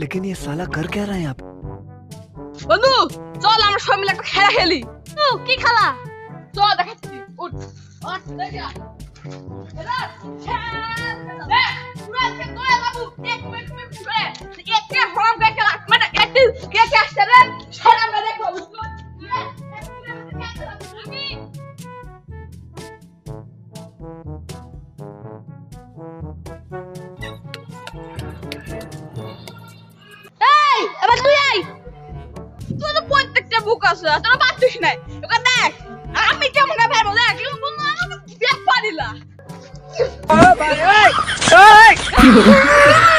लेकिन ये साला कर क्या रहा है यहाँ पे? বন্ধু চল আমরা সবাই মিলে একটা খেলা খেলি। কি খেলা? চল দেখাচ্ছি। উঠ ওঠ দেখা এরা পুরা কে দয়া বাবু এক মিনিট পুরো একে হরাম কে খেলা মানে একটু কে কে আসছে রে সারা আমরা দেখো বুঝছো আমি এই এবার তুই আই তুই তো প্রত্যেকটা বুক আছে তোরা পাচ্ছিস না এবার দেখ আমি কেমন ভাববো দেখ কেমন বন্ধু আমি দেখ পারিলা ও ভাই এই